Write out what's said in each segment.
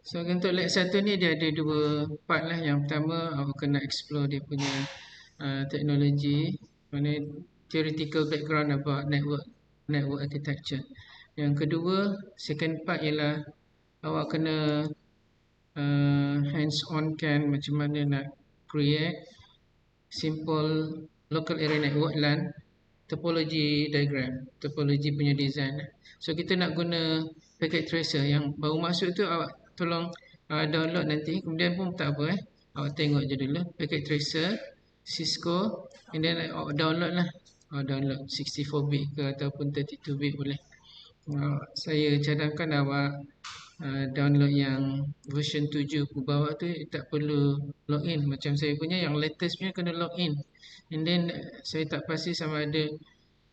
So untuk leg 1 ni dia ada dua part lah. Yang pertama awak kena explore dia punya teknologi, mana theoretical background about network architecture. Yang kedua, second part ialah awak kena hands on kan macam mana nak create simple local area network LAN topology diagram, topology punya design. So kita nak guna packet tracer yang baru masuk tu, awak tolong download nanti, kemudian pun tak apa awak tengok je dulu packet tracer Cisco, and then awak download lah, awak download 64 bit ke ataupun 32 bit boleh. Saya cadangkan awak download yang version 7 ke bawah tu, tak perlu login. Macam saya punya yang latest punya kena login, and then saya tak pasti sama ada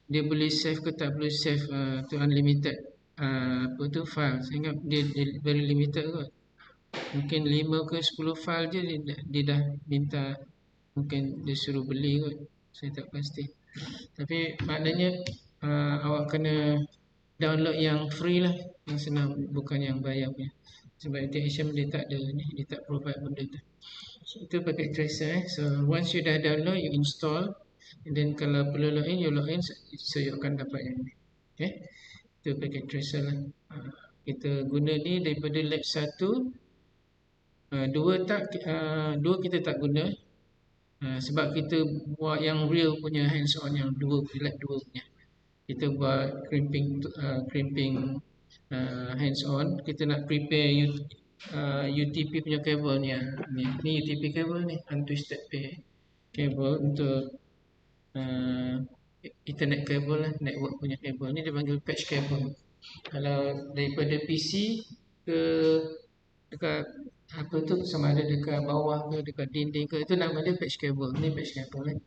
dia boleh save ke tak boleh save tu unlimited apa tu file. Saya ingat dia very limited kot, mungkin 5 ke 10 file je dia dah minta, mungkin dia suruh beli kot, saya tak pasti. Tapi maknanya awak kena download yang free lah, yang senang, bukan yang bayar punya. Sebab ATHM dia tak ada ni, dia tak provide benda tu. So, itu packet tracer So once you dah download, you install, and then kalau perlu login, you login, so you akan dapat yang ni. Okay, itu packet tracer lah. Kita guna ni daripada lab 1. Dua kita tak guna, sebab kita buat yang real punya hands on, yang lab 2 punya. Kita buat crimping hands on. Kita nak prepare UTP punya kabel ni. Ni UTP kabel ni, untwisted pair kabel untuk Ethernet kabel lah, network punya kabel ni dia panggil patch kabel. Kalau daripada PC ke dekat apa tu, sama ada dekat bawah ke dekat dinding ke, itu nama dia patch kabel. Ni patch kabel ni.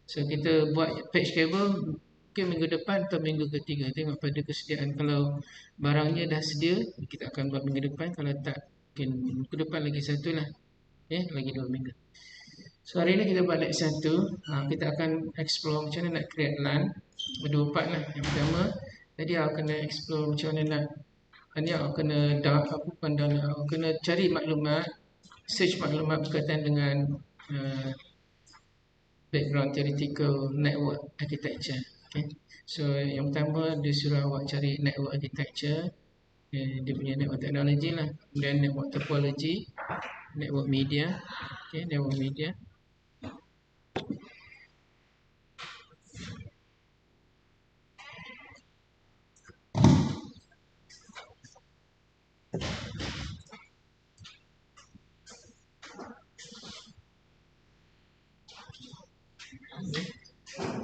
So kita buat patch kabel mungkin minggu depan atau minggu ketiga, tengok pada kesediaan. Kalau barangnya dah sedia, kita akan buat minggu depan. Kalau tak, mungkin minggu depan lagi satu lah, lagi 2 minggu. So hari ni kita buat leg 1. Kita akan explore macam mana nak create LAN. Ada 4 lah. Yang pertama, tadi awak kena explore macam mana nak, ni awak kena awak kena cari maklumat, search maklumat berkaitan dengan background theoretical network architecture. Okay. So yang pertama dia suruh awak cari network architecture, dia punya network technology lah, kemudian network topology, network media. Okay, network media.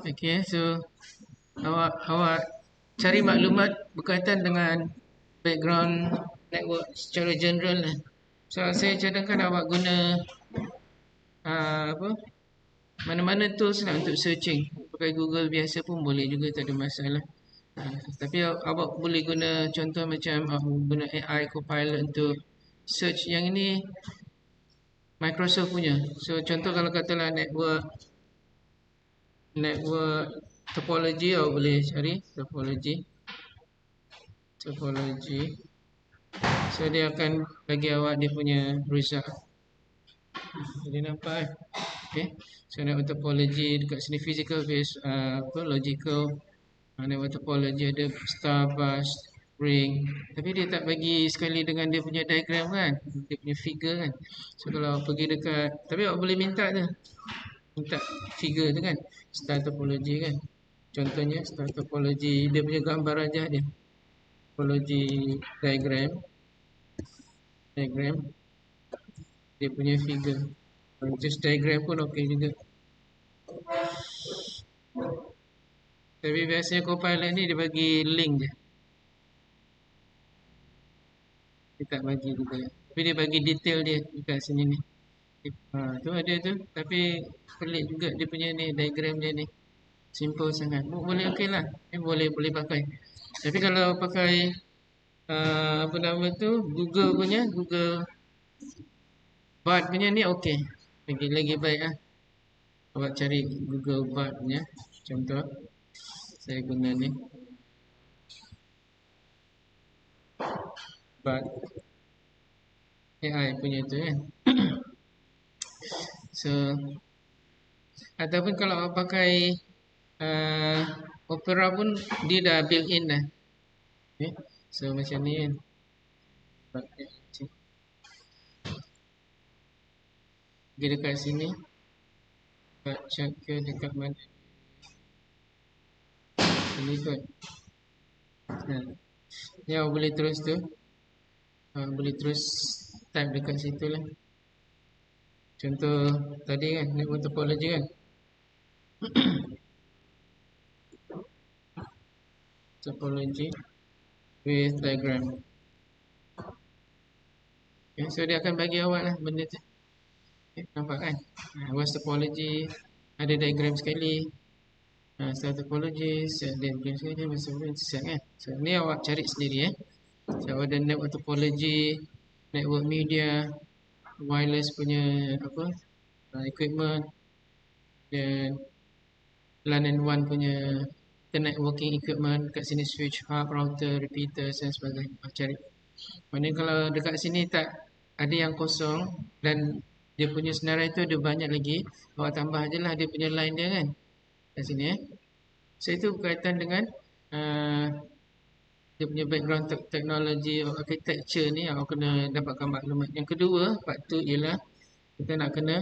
Okay, so awak cari maklumat berkaitan dengan background network secara general lah. So saya cadangkan awak guna mana-mana tools lah untuk searching. Pakai Google biasa pun boleh juga, tak ada masalah. Tapi awak boleh guna contoh macam guna AI Copilot untuk search. Yang ini Microsoft punya. So contoh kalau katalah network topology, awak boleh cari topology. So dia akan bagi awak dia punya result. Jadi nampak okay. So network topology dekat sini physical based logical. Network topology ada star, bus, ring. Tapi dia tak bagi sekali dengan dia punya diagram kan, dia punya figure kan. So kalau pergi dekat, tapi awak boleh minta figure tu kan, star topology kan. Contohnya star topology, dia punya gambar aja dia. Topology diagram, dia punya figure. Just diagram pun okey juga. Tapi biasanya Copilot ni dia bagi link je, dia tak bagi juga. Tapi dia bagi detail dia dekat sini ni. Tu ada tu. Tapi pelik juga dia punya ni, diagram dia ni. Simple sangat. Boleh okey lah. Boleh pakai. Tapi kalau pakai apa nama tu, Google punya, Google Bard punya ni okey. Lagi baik lah. Awak cari Google Bard punya. Contoh saya guna ni Bard. AI punya tu kan. So ataupun kalau awak pakai uh, Opera pun dia dah built in dah. Okay. So macam ni kan. Dia dekat sini. Check ke dekat mana. Ini kot. Ni awak boleh terus tu. Boleh terus type dekat situ lah. Contoh tadi kan, network topology kan. Topology with diagram. Okay, so dia akan bagi awak lah benda tu. Okay, nampak kan? Was topology, ada diagram sekali. Star topology, set diagram sekali, macam-macam set kan. So ni awak cari sendiri So ada network topology, network media, wireless punya apa, equipment, dan LAN and WAN punya networking equipment. Kat sini switch, hub, router, repeaters dan sebagainya. Cari. Maknanya kalau dekat sini tak ada yang kosong dan dia punya senarai tu ada banyak lagi, awak tambah je lah dia punya line dia kan. Kat sini So itu berkaitan dengan uh, dia punya background teknologi architecture ni, awak kena dapatkan maklumat. Yang kedua, part tu ialah kita nak kena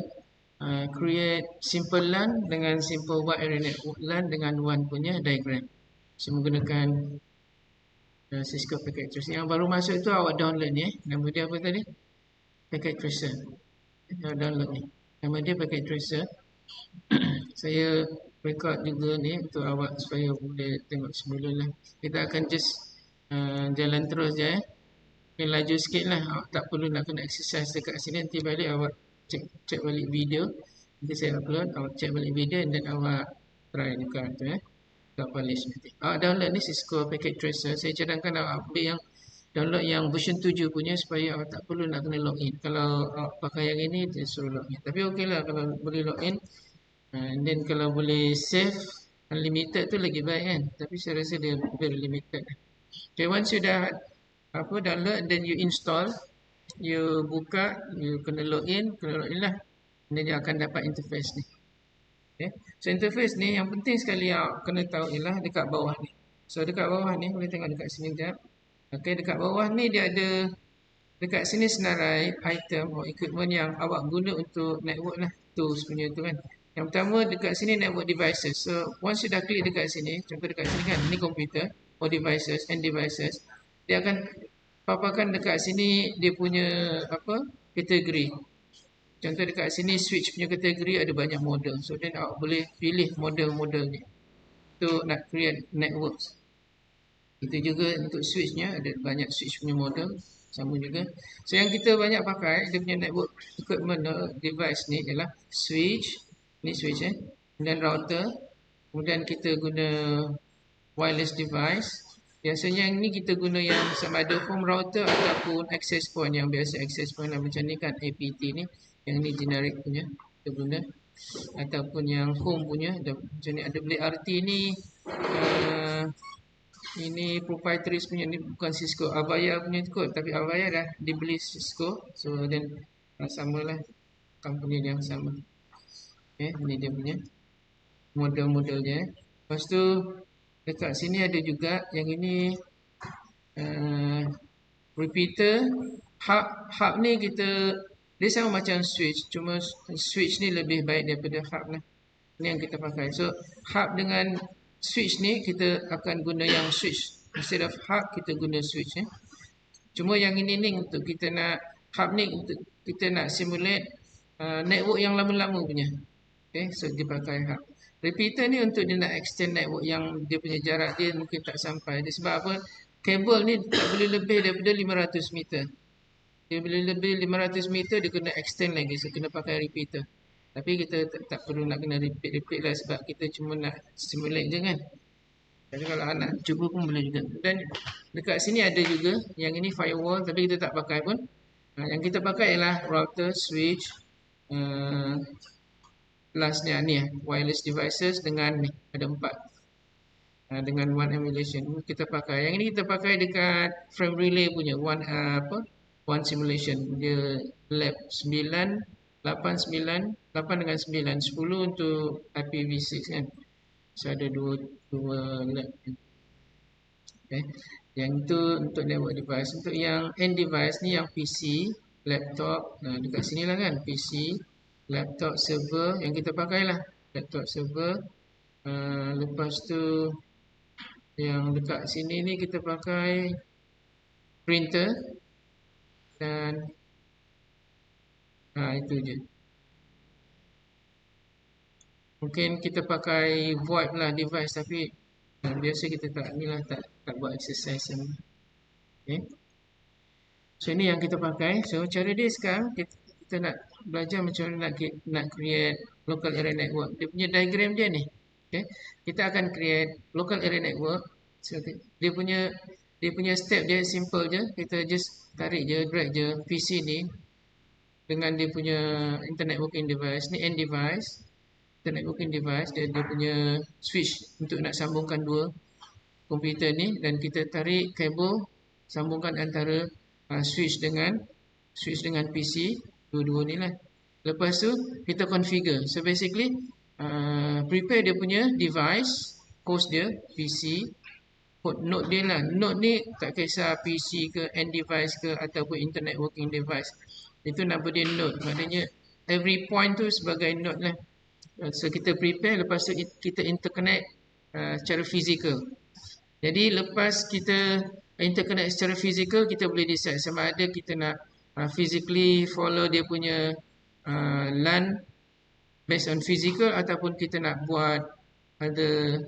create simple LAN dengan simple wide area network LAN dengan WAN punya diagram. So menggunakan Cisco Packet Tracer. Yang baru masuk tu awak download ni Nama dia apa tadi? Packet Tracer. Awak download ni. Nama dia Packet Tracer. Saya record juga ni untuk awak supaya boleh tengok semula lah. Kita akan just jalan terus je laju sikit lah. Awak tak perlu nak kena exercise dekat sini. Nanti balik awak check balik video. Nanti saya upload, awak check balik video dan awak try dekat tu tak polish nanti. Awak download ni Cisco Packet Tracer. Saya cadangkan awak ambil yang download yang version 7 punya supaya awak tak perlu nak kena login. Kalau awak pakai yang ini dia suruh login. Tapi okey lah kalau boleh login. And then kalau boleh save unlimited tu lagi baik kan. Tapi saya rasa dia very limited. Okay, once you dah download then you install, you buka, you kena login lah. Dan dia akan dapat interface ni. Okay. So interface ni yang penting sekali yang kena tahu ialah dekat bawah ni. So dekat bawah ni boleh tengok dekat sini sekejap. Okay, dekat bawah ni dia ada dekat sini senarai item atau equipment yang awak guna untuk network lah. Tools punya tu kan. Yang pertama dekat sini network devices. So once you dah klik dekat sini, contoh dekat sini kan, ni komputer, or devices and devices. Dia akan paparkan dekat sini dia punya kategori. Contoh dekat sini switch punya kategori ada banyak model. So then awak boleh pilih model-model ni untuk nak create networks. Itu juga untuk switchnya ada banyak switch punya model sama juga. So yang kita banyak pakai dia punya network equipment device ni ialah switch, ni switch kemudian router, kemudian kita guna wireless device. Biasanya yang ni kita guna yang sama ada home router ataupun access point, yang biasa access point lah macam ni kan, APT ni. Yang ni generic punya kita guna, ataupun yang home punya macam ni. Ada beli RT ni ini proprietary punya, ni bukan Cisco, Avaya punya kot, tapi Avaya dah dibeli Cisco. So then samalah, company yang sama. Okay, ni dia punya model-model dia. Lepas tu dekat sini ada juga yang ini repeater. Hub ni kita, dia sama macam switch, cuma switch ni lebih baik daripada hub lah. Ni yang kita pakai. So hub dengan switch ni kita akan guna yang switch. Instead of hub kita guna switch Cuma yang ini ni untuk kita nak, hub ni untuk kita nak simulate network yang lama-lama punya. Okay, so dia pakai hub. Repeater ni untuk dia nak extend network yang dia punya jarak dia mungkin tak sampai. Dia sebab apa? Kabel ni tak boleh lebih daripada 500 meter. Dia boleh lebih 500 meter dia kena extend lagi. So kena pakai repeater. Tapi kita tak perlu nak kena repeat lah sebab kita cuma nak simulate je kan. Jadi kalau nak cuba pun boleh juga. Dan dekat sini ada juga yang ini firewall tapi kita tak pakai pun. Yang kita pakai ialah router, switch, lastnya ni wireless devices dengan ni ada 4 dengan one emulation kita pakai. Yang ini kita pakai dekat frame relay punya one one simulation. Dia lab 9, 8, 9, 8 dengan 9, 10 untuk IPv6 kan. So ada dua lab. Okay. Yang itu untuk network device. Untuk yang end device ni yang PC, laptop. Nah, dekat sini lah kan. PC, laptop, server yang kita pakai lah. Laptop, server. Lepas tu yang dekat sini ni kita pakai printer dan itu je. Mungkin kita pakai VoIP lah device tapi biasa kita tak ni lah tak buat exercise yang okay. So ini yang kita pakai. So cara dia sekarang kita nak belajar macam mana nak create local area network. Dia punya diagram dia ni. Okay. Kita akan create local area network. So, dia punya step dia simple je. Kita just tarik je, drag je PC ni dengan dia punya internet working device. Ni end device. Internet working device dia punya switch untuk nak sambungkan dua komputer ni dan kita tarik kabel sambungkan antara switch dengan PC dua-dua ni lah. Lepas tu kita configure. So basically prepare dia punya device, host dia PC, node dia lah. Node ni tak kisah PC ke end device ke ataupun internet working device. Itu nama dia node. Maknanya every point tu sebagai node lah. So kita prepare, lepas tu kita interconnect secara fizikal. Jadi lepas kita interconnect secara fizikal, kita boleh decide sama ada kita nak physically follow dia punya LAN based on physical ataupun kita nak buat ada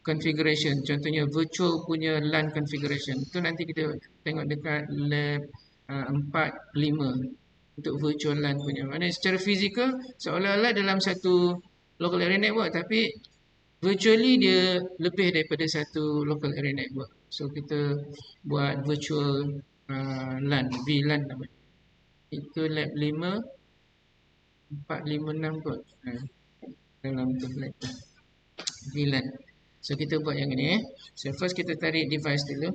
configuration. Contohnya virtual punya LAN configuration. Itu nanti kita tengok dekat lab 4, 5 untuk virtual LAN punya. Maksudnya secara fizikal seolah-olah dalam satu local area network tapi virtually dia lebih daripada satu local area network. So kita buat virtual LAN, VLAN namanya. Itu lab 5, 4, 5, 6 kot. Dalam tu lab VLAN. So kita buat yang ini. So first kita tarik device dulu.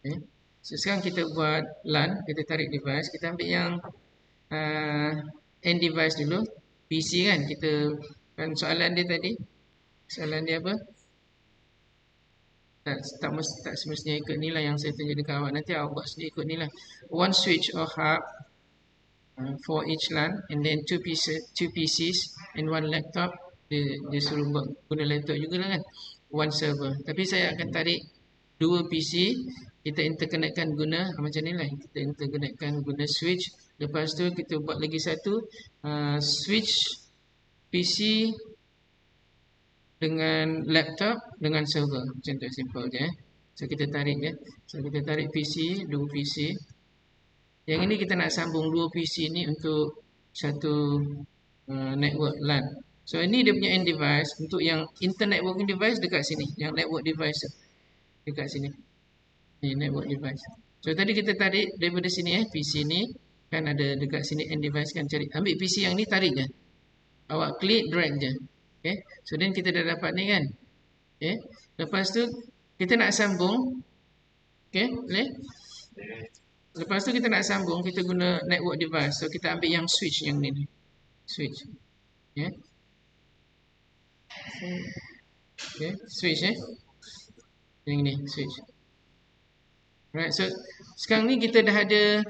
Okay. So sekarang kita buat LAN, kita tarik device, kita ambil yang end device dulu. PC kan, kita kan soalan dia tadi. Soalan dia apa? Tak semestinya ikut ni lah yang saya tunjuk dekat awak. Nanti awak buat sendiri ikut ni lah. One switch or hub for each LAN and then two PCs and one laptop. Dia suruh guna laptop juga lah kan. One server. Tapi saya akan tarik dua PC. Kita interconnectkan guna macam ni lah. Kita interconnectkan guna switch. Lepas tu kita buat lagi satu switch PC dengan laptop dengan server. Macam tu simple je. So kita tarik je. So kita tarik PC, dua PC. Yang ini kita nak sambung dua PC ni untuk satu network LAN. So ini dia punya end device. Untuk yang internet working device dekat sini. Yang network device dekat sini. Ni network device. So tadi kita tarik daripada sini PC ni. Kan ada dekat sini end device kan. Cari, ambil PC yang ni, tarik je. Awak klik, drag je. Okay. So then kita dah dapat ni kan. Okay. Lepas tu kita nak sambung. Okay. Boleh? Lepas tu kita nak sambung. Kita guna network device. So kita ambil yang switch yang ni. Switch. Okay. Okay. Switch yang ni. Switch. Alright. So sekarang ni kita dah ada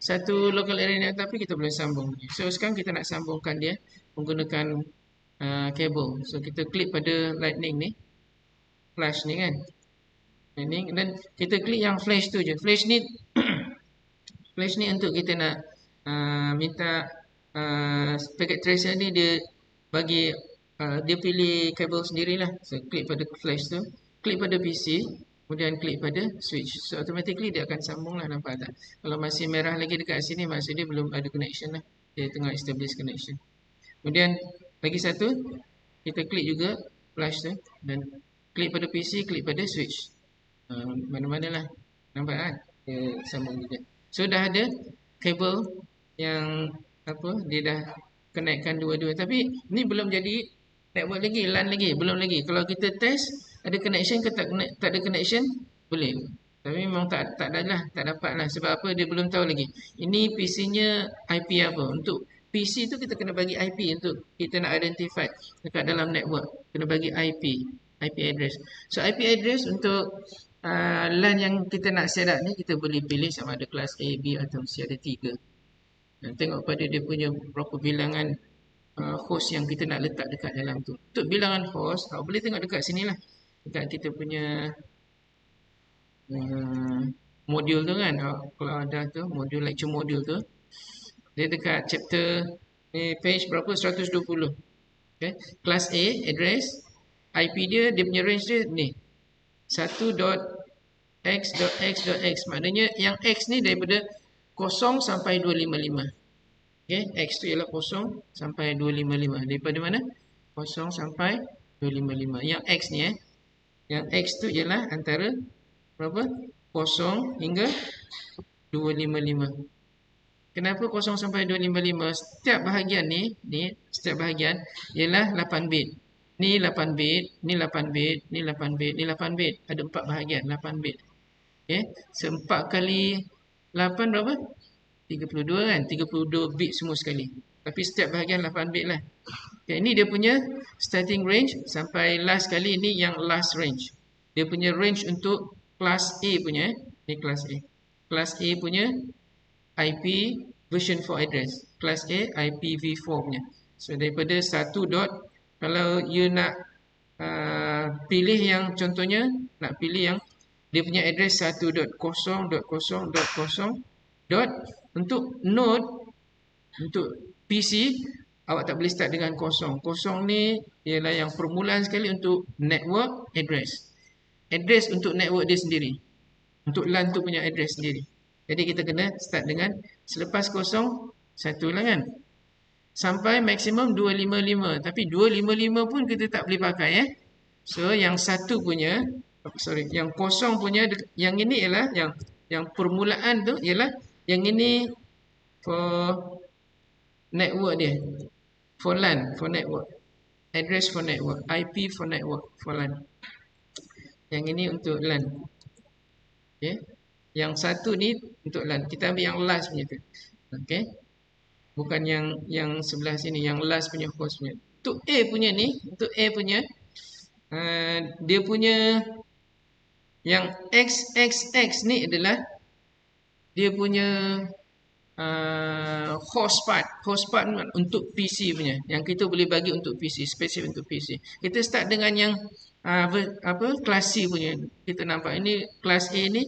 satu local area network tapi kita boleh sambung. So sekarang kita nak sambungkan dia menggunakan kabel. So kita klik pada lightning ni. Flash ni kan. Lightning. Dan kita klik yang flash tu je. Flash ni flash ni untuk kita nak minta packet tracer ni dia bagi dia pilih kabel sendirilah. So klik pada flash tu. Klik pada PC. Kemudian klik pada switch. So automatically dia akan sambung lah, nampak tak? Kalau masih merah lagi dekat sini, maksudnya belum ada connection lah. Dia tengah establish connection. Kemudian lagi satu, kita klik juga flash tu. Dan klik pada PC, klik pada switch. Mana-mana lah. Nampak kan? Dia sambung juga. So dah ada kabel yang dia dah connectkan dua-dua. Tapi ni belum jadi network lagi, LAN lagi, belum lagi. Kalau kita test ada connection ke tak ada connection, boleh. Tapi memang tak ada lah, tak dapat lah. Sebab apa? Dia belum tahu lagi. Ini PC-nya IP apa? Untuk PC tu kita kena bagi IP untuk kita nak identify dekat dalam network. Kena bagi IP address. So IP address untuk LAN yang kita nak set up ni, kita boleh pilih sama ada kelas A, B atau C, ada 3. Tengok pada dia punya berapa bilangan host yang kita nak letak dekat dalam tu. Untuk bilangan host, boleh tengok dekat sini lah. Dekat kita punya modul tu kan, kalau ada tu modul, lecture modul tu, dia dekat chapter ni, page berapa, 120. Okay. Kelas A address, IP dia punya range dia ni 1.x.x.x, maknanya yang x ni daripada 0 sampai 255. Okay. X tu ialah 0 sampai 255. Daripada mana? 0 sampai 255. Yang x ni yang x tu ialah antara berapa? 0 hingga 255. Kenapa 0 sampai 255? Setiap bahagian ni setiap bahagian ialah 8 bit. Ni 8 bit, ni 8 bit, ni 8 bit, ni 8 bit. Ada 4 bahagian, 8 bit. Okey, so 4 kali 8 berapa? 32 kan? 32 bit semua sekali. Tapi setiap bahagian 8 bit lah. Okay, ini dia punya starting range sampai last kali, ini yang last range. Dia punya range untuk kelas A punya, ni kelas A. Kelas A punya IP version 4 address. Kelas A IPv4 punya. So daripada 1 dot, kalau you nak pilih yang contohnya, nak pilih yang dia punya address 1.0.0.0 dot, untuk node, untuk PC, awak tak boleh start dengan 0. 0 ni ialah yang permulaan sekali untuk network address. Address untuk network dia sendiri. Untuk LAN tu punya address sendiri. Jadi kita kena start dengan selepas 0, 1 lah kan. Sampai maksimum 255. Tapi 255 pun kita tak boleh pakai So yang 1 punya, yang 0 punya, yang ini ialah yang permulaan tu ialah yang ini for network dia. For LAN, for network. Address for network, IP for network, for LAN. Yang ini untuk LAN. Okay. Yang 1 ni untuk LAN. Kita ambil yang last punya tu. Okay. Bukan yang sebelah sini, yang last punya host punya. Untuk A punya ni, untuk A punya, dia punya yang XXX ni adalah dia punya host part untuk PC punya, yang kita boleh bagi untuk PC, spesifik untuk PC. Kita start dengan yang kelas C punya. Kita nampak ini kelas A ni,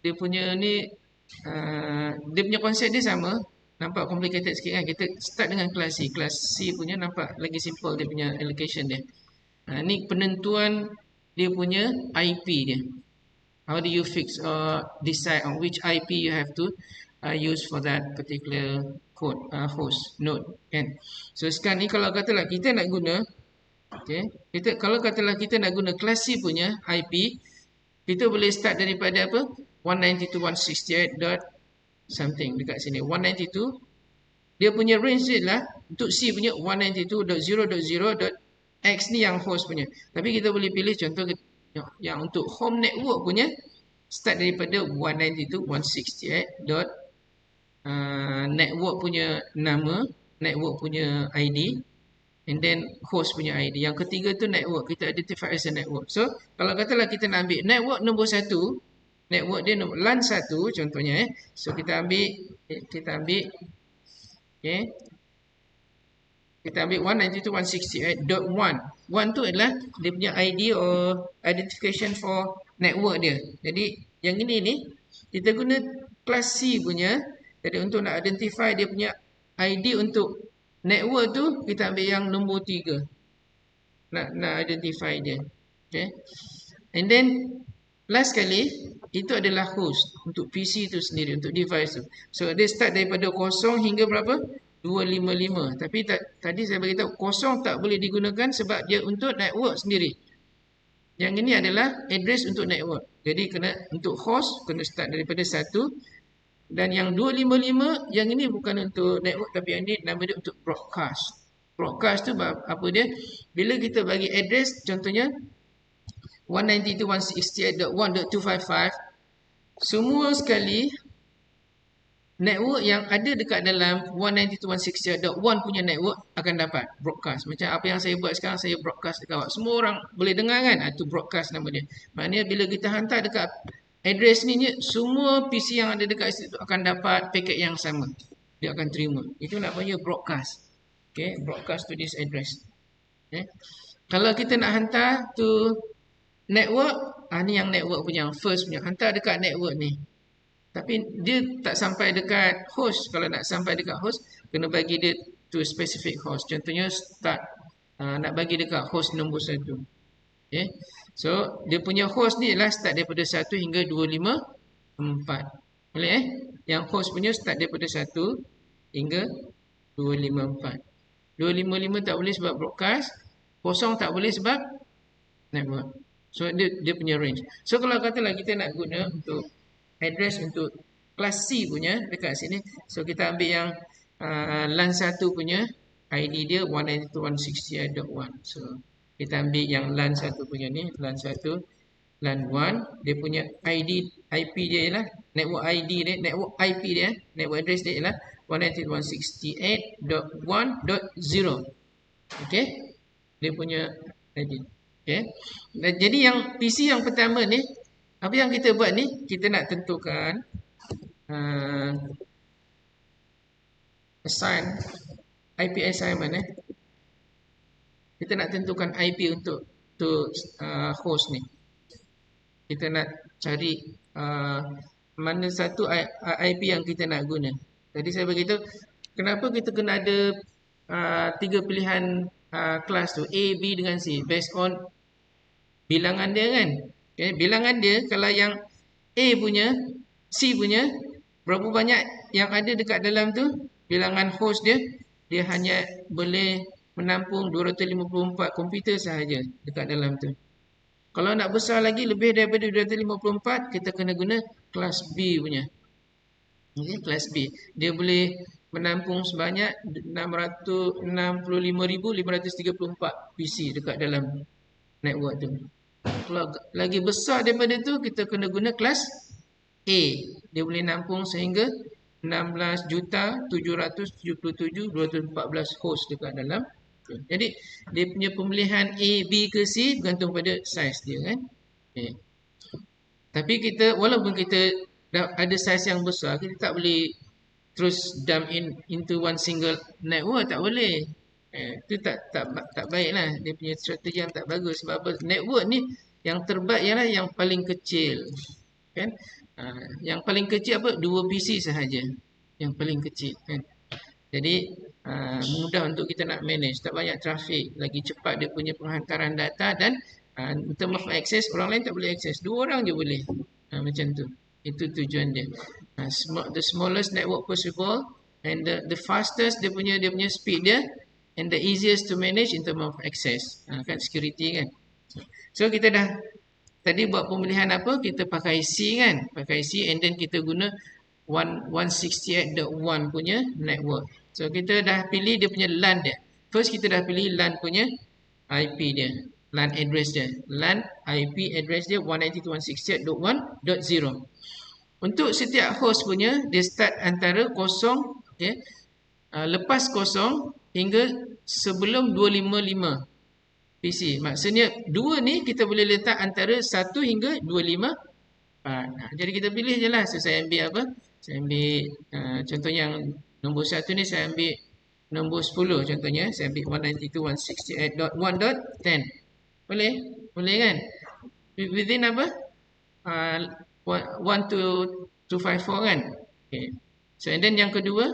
dia punya ni, dia punya konsep dia sama. Nampak complicated sikit kan. Kita start dengan kelas C. Kelas C punya nampak lagi simple dia punya allocation dia. Ni penentuan dia punya IP dia. How do you fix or decide on which IP you have to use for that particular code, host node kan. So sekarang ni kalau katalah kita nak guna, okay, kalau katalah kita nak guna kelas C punya IP, kita boleh start daripada apa? 192.168. something dekat sini. 192. Dia punya range dia lah untuk C punya 192.0.0.x ni yang host punya. Tapi kita boleh pilih contoh yang untuk home network punya, start daripada 192.168. Network punya nama, network punya ID, and then host punya ID. Yang ketiga tu network, kita identify as a network. So kalau katalah kita nak ambil network nombor 1, network dia LAN 1 contohnya So kita ambil okay, kita ambil 192.168.1. 1 tu adalah dia punya ID or identification for network dia. Jadi yang ini ni kita guna kelas C punya. Jadi untuk nak identify dia punya ID untuk network tu, kita ambil yang nombor 3. Nak identify dia. Okay. And then last kali, itu adalah host untuk PC tu sendiri, untuk device tu. So dia start daripada 0 hingga berapa? 255. Tapi tadi saya beritahu 0 tak boleh digunakan sebab dia untuk network sendiri. Yang ini adalah address untuk network. Jadi kena untuk host, kena start daripada 1. Dan yang 255, yang ini bukan untuk network, tapi yang ini nama dia untuk broadcast. Broadcast tu apa dia? Bila kita bagi address, contohnya 192.168.1.255, semua sekali network yang ada dekat dalam 192.168.1 punya network akan dapat broadcast. Macam apa yang saya buat sekarang, saya broadcast dekat awak. Semua orang boleh dengar kan? Itu broadcast nama dia. Maknanya bila kita hantar dekat address ni, semua PC yang ada dekat situ akan dapat paket yang sama. Dia akan terima. Itu nak panggil broadcast. Okay, broadcast to this address. Okay. Kalau kita nak hantar to network, ni yang network punya, first punya. Hantar dekat network ni. Tapi dia tak sampai dekat host. Kalau nak sampai dekat host, kena bagi dia to specific host. Contohnya start, nak bagi dekat host nombor 1. Okay. So, dia punya host ni lah start daripada 1 hingga 254. Boleh Yang host punya start daripada 1 hingga 254. 255 tak boleh sebab broadcast. 0 tak boleh sebab network. So, dia punya range. So, kalau katalah kita nak guna untuk address untuk kelas C punya dekat sini. So, kita ambil yang LAN 1 punya ID dia 192.168.1. So, kita ambil yang LAN 1 punya ni. LAN 1, LAN 1. Dia punya ID, IP dia ialah, network ID dia, network IP dia, network address dia ialah 192.168.1.0. Okay. Dia punya ID. Okay. Dan jadi yang PC yang pertama ni, apa yang kita buat ni, kita nak tentukan assign IP assignment Kita nak tentukan IP untuk host ni. Kita nak cari mana satu IP yang kita nak guna. Tadi saya beritahu kenapa kita kena ada 3 pilihan kelas tu, A, B dengan C, based on bilangan dia kan. Okay, bilangan dia kalau yang A punya, C punya, berapa banyak yang ada dekat dalam tu, bilangan host dia hanya boleh menampung 254 komputer sahaja dekat dalam tu. Kalau nak besar lagi, lebih daripada 254, kita kena guna kelas B punya. Okay, kelas B. Dia boleh menampung sebanyak 665,534 PC dekat dalam network tu. Kalau lagi besar daripada tu, kita kena guna kelas A. Dia boleh nampung sehingga 16,777,214 host dekat dalam. Jadi, dia punya pemilihan A, B ke C bergantung pada saiz dia kan. Okay. Tapi kita, walaupun kita dah ada saiz yang besar, kita tak boleh terus dump into one single network. Tak boleh. Itu tak baik lah. Dia punya strategi yang tak bagus. Sebab apa? Network ni yang terbaik ialah yang paling kecil. Kan? Yang paling kecil apa? 2 PC sahaja. Yang paling kecil. Kan? Jadi, mudah untuk kita nak manage. Tak banyak trafik. Lagi cepat dia punya penghantaran data. Dan in terms of access, orang lain tak boleh access. 2 orang je boleh. Macam tu. Itu tujuan dia. The smallest network possible. And the fastest dia punya speed dia. And the easiest to manage in terms of access. Kan security kan. So kita dah tadi buat pemilihan apa? Kita pakai C kan. Pakai C and then kita guna 168.1 punya network. So kita dah pilih dia punya LAN dia. First kita dah pilih LAN punya IP dia. LAN address dia. LAN IP address dia 192.168.1.0. Untuk setiap host punya, dia start antara 0, okay, lepas 0 hingga sebelum 255 PC. Maksudnya 2 ni kita boleh letak antara 1 hingga 254. Jadi kita pilih je lah. So saya ambil apa? Saya ambil contoh yang nombor 1 ni saya ambil nombor 10 contohnya. Saya ambil 192.168.1.10. Boleh? Boleh kan? Within apa? 1 to 254 kan? Okay. So and then yang kedua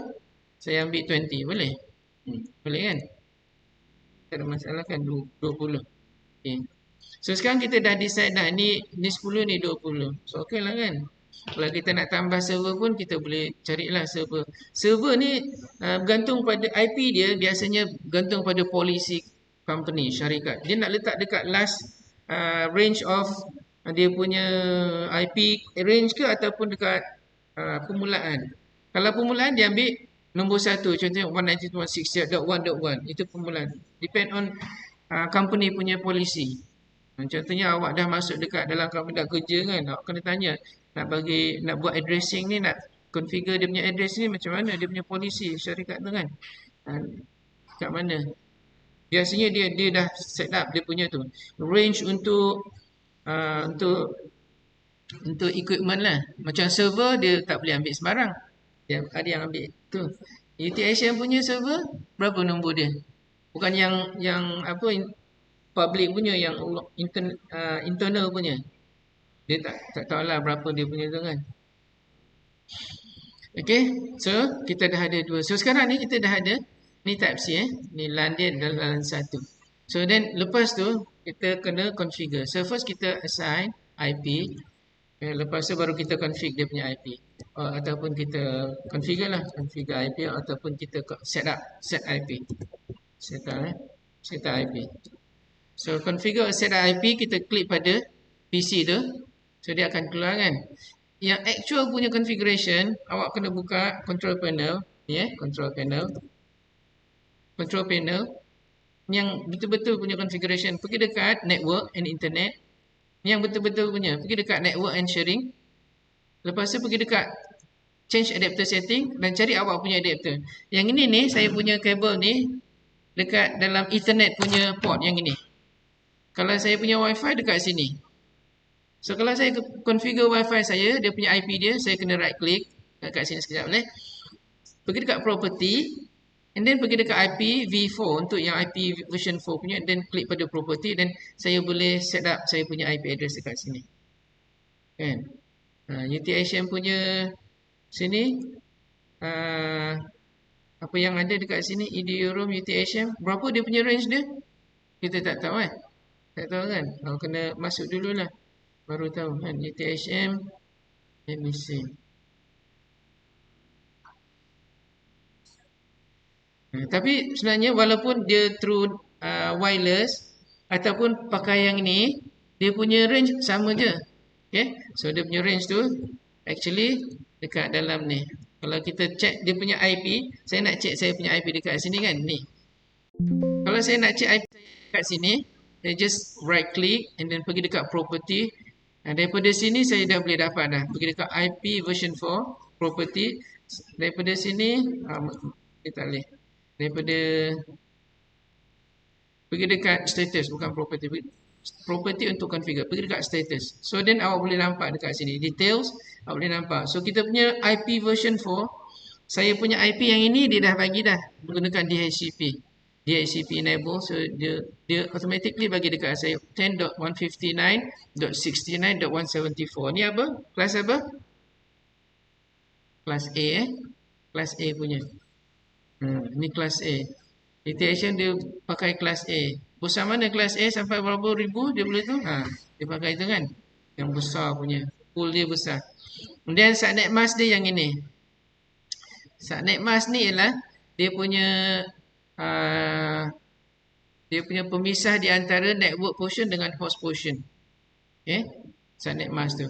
saya ambil 20. Boleh? Boleh kan? Tak ada masalah kan? 20. Okay. So sekarang kita dah decide dah ni 10 ni 20. So okey lah kan? Kalau kita nak tambah server pun kita boleh carilah server. Server ni bergantung pada IP dia, biasanya bergantung pada polisi company, syarikat. Dia nak letak dekat last range of dia punya IP range ke ataupun dekat permulaan. Kalau permulaan dia ambil nombor 1, contohnya 192.168.1.1. Itu permulaan. Depend on company punya polisi. Contohnya awak dah masuk dekat dalam kabinet kerja kan, awak kena tanya nak buat addressing ni, nak configure dia punya address ni macam mana, dia punya polisi syarikat tu kan. Kat mana? Biasanya dia dah set up dia punya tu range untuk untuk equipment lah. Macam server dia tak boleh ambil sembarang. Dia ada yang ambil tu. UTHM punya server berapa nombor dia? Bukan yang apa public punya, yang internal punya. Dia tak tahulah berapa dia punya tu kan. Okay, so kita dah ada dua. So sekarang ni kita dah ada ni type C ni LAN dia dalam satu. So then lepas tu kita kena configure. So first kita assign IP. Lepas tu baru kita configure dia punya IP. Ataupun kita configure lah, configure IP ataupun kita set IP. Set IP. So configure set IP, kita klik pada PC tu. So dia akan keluar kan. Yang actual punya configuration, awak kena buka control panel, control panel. Control panel yang betul-betul punya configuration, pergi dekat network and internet. Yang betul-betul punya, pergi dekat network and sharing. Lepas tu pergi dekat change adapter setting dan cari awak punya adapter. Yang ini ni, saya punya kabel ni dekat dalam ethernet punya port yang ini. Kalau saya punya wifi dekat sini. So kalau saya configure wifi saya, dia punya IP dia, saya kena right click dekat sini sekejap boleh. Pergi dekat property and then pergi dekat IP v4 untuk yang IP version 4 punya, and then klik pada property, dan saya boleh set up saya punya IP address dekat sini. Kan? UTHM punya sini apa yang ada dekat sini, EDU room UTHM, berapa dia punya range dia? Kita tak tahu kan? Tak tahu kan? Kena masuk dululah. Baru tahu kan UTHM. Let me see. Tapi sebenarnya walaupun dia through wireless ataupun pakai yang ni, dia punya range sama je. Okay, so dia punya range tu actually dekat dalam ni. Kalau kita check dia punya IP, saya nak check saya punya IP dekat sini kan, ni. Kalau saya nak check IP dekat sini, saya just right click and then pergi dekat property. Daripada sini saya dah boleh dapat dah. Pergi dekat IP version 4 property. Daripada sini kita boleh. Daripada pergi dekat status, bukan property. Property untuk configure. Pergi dekat status. So then awak boleh nampak dekat sini details, awak boleh nampak. So kita punya IP version 4, saya punya IP yang ini dia dah bagi dah menggunakan DHCP. DHCP enable, so dia automatically bagi dekat saya 10.159.69.174. Ni apa? Kelas apa? Kelas A Kelas A punya. Ni kelas A. Detection dia pakai kelas A. Besar mana kelas A sampai berapa ribu dia boleh tu? Dia pakai itu kan. Yang besar punya. Pool dia besar. Kemudian subnet mask dia yang ini. Subnet mask ni ialah dia punya pemisah di antara network portion dengan host portion. Okay, subnet mask tu.